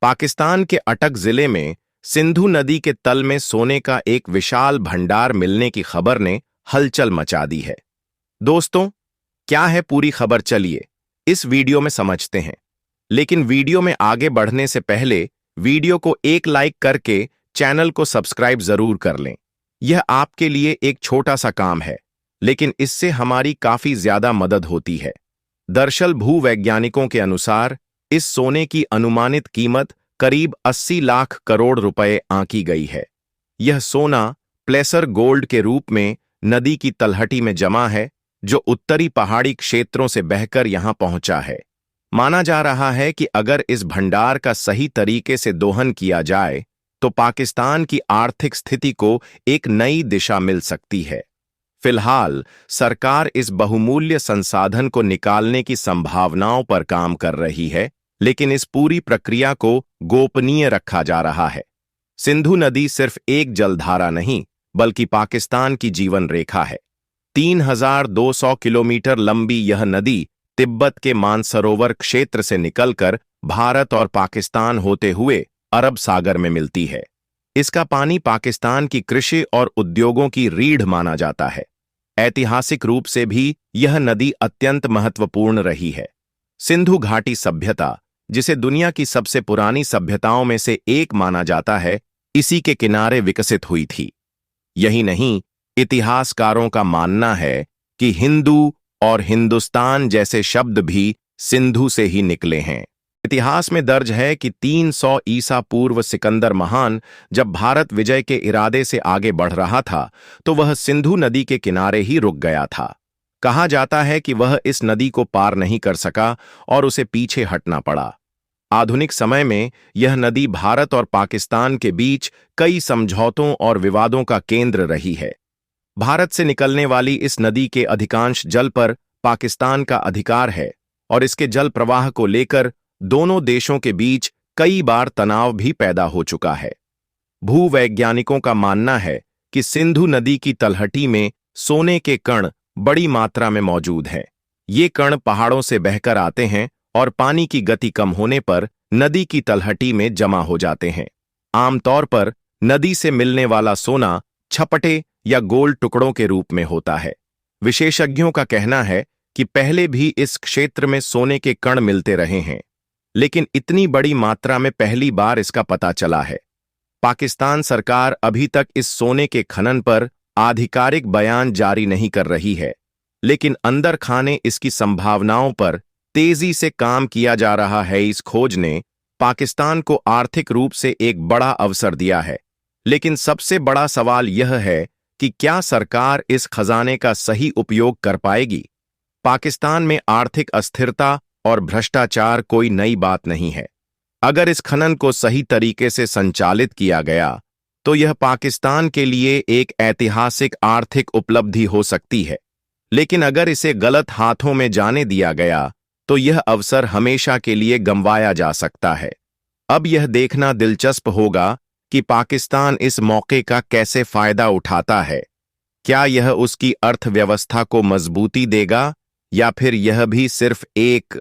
पाकिस्तान के अटक जिले में सिंधु नदी के तल में सोने का एक विशाल भंडार मिलने की खबर ने हलचल मचा दी है। दोस्तों, क्या है पूरी खबर, चलिए इस वीडियो में समझते हैं। लेकिन वीडियो में आगे बढ़ने से पहले वीडियो को एक लाइक करके चैनल को सब्सक्राइब जरूर कर लें। यह आपके लिए एक छोटा सा काम है, लेकिन इससे हमारी काफी ज्यादा मदद होती है। दरअसल भूवैज्ञानिकों के अनुसार इस सोने की अनुमानित कीमत करीब 80 लाख करोड़ रुपए आंकी गई है। यह सोना प्लेसर गोल्ड के रूप में नदी की तलहटी में जमा है, जो उत्तरी पहाड़ी क्षेत्रों से बहकर यहां पहुंचा है। माना जा रहा है कि अगर इस भंडार का सही तरीके से दोहन किया जाए तो पाकिस्तान की आर्थिक स्थिति को एक नई दिशा मिल सकती है। फिलहाल सरकार इस बहुमूल्य संसाधन को निकालने की संभावनाओं पर काम कर रही है, लेकिन इस पूरी प्रक्रिया को गोपनीय रखा जा रहा है। सिंधु नदी सिर्फ एक जलधारा नहीं, बल्कि पाकिस्तान की जीवन रेखा है। 3200 किलोमीटर लंबी यह नदी तिब्बत के मानसरोवर क्षेत्र से निकलकर भारत और पाकिस्तान होते हुए अरब सागर में मिलती है। इसका पानी पाकिस्तान की कृषि और उद्योगों की रीढ़ माना जाता है। ऐतिहासिक रूप से भी यह नदी अत्यंत महत्वपूर्ण रही है। सिंधु घाटी सभ्यता, जिसे दुनिया की सबसे पुरानी सभ्यताओं में से एक माना जाता है, इसी के किनारे विकसित हुई थी। यही नहीं, इतिहासकारों का मानना है कि हिंदू और हिंदुस्तान जैसे शब्द भी सिंधु से ही निकले हैं। इतिहास में दर्ज है कि 300 ईसा पूर्व सिकंदर महान जब भारत विजय के इरादे से आगे बढ़ रहा था, तो वह सिंधु नदी के किनारे ही रुक गया था। कहा जाता है कि वह इस नदी को पार नहीं कर सका और उसे पीछे हटना पड़ा। आधुनिक समय में यह नदी भारत और पाकिस्तान के बीच कई समझौतों और विवादों का केंद्र रही है। भारत से निकलने वाली इस नदी के अधिकांश जल पर पाकिस्तान का अधिकार है और इसके जल प्रवाह को लेकर दोनों देशों के बीच कई बार तनाव भी पैदा हो चुका है। भूवैज्ञानिकों का मानना है कि सिंधु नदी की तलहटी में सोने के कण बड़ी मात्रा में मौजूद हैं। ये कण पहाड़ों से बहकर आते हैं और पानी की गति कम होने पर नदी की तलहटी में जमा हो जाते हैं। आमतौर पर नदी से मिलने वाला सोना छपटे या गोल टुकड़ों के रूप में होता है। विशेषज्ञों का कहना है कि पहले भी इस क्षेत्र में सोने के कण मिलते रहे हैं, लेकिन इतनी बड़ी मात्रा में पहली बार इसका पता चला है। पाकिस्तान सरकार अभी तक इस सोने के खनन पर आधिकारिक बयान जारी नहीं कर रही है, लेकिन अंदर खाने इसकी संभावनाओं पर तेजी से काम किया जा रहा है। इस खोज ने पाकिस्तान को आर्थिक रूप से एक बड़ा अवसर दिया है, लेकिन सबसे बड़ा सवाल यह है कि क्या सरकार इस खजाने का सही उपयोग कर पाएगी। पाकिस्तान में आर्थिक अस्थिरता और भ्रष्टाचार कोई नई बात नहीं है। अगर इस खनन को सही तरीके से संचालित किया गया तो यह पाकिस्तान के लिए एक ऐतिहासिक आर्थिक उपलब्धि हो सकती है, लेकिन अगर इसे गलत हाथों में जाने दिया गया तो यह अवसर हमेशा के लिए गंवाया जा सकता है। अब यह देखना दिलचस्प होगा कि पाकिस्तान इस मौके का कैसे फायदा उठाता है। क्या यह उसकी अर्थव्यवस्था को मजबूती देगा या फिर यह भी सिर्फ एक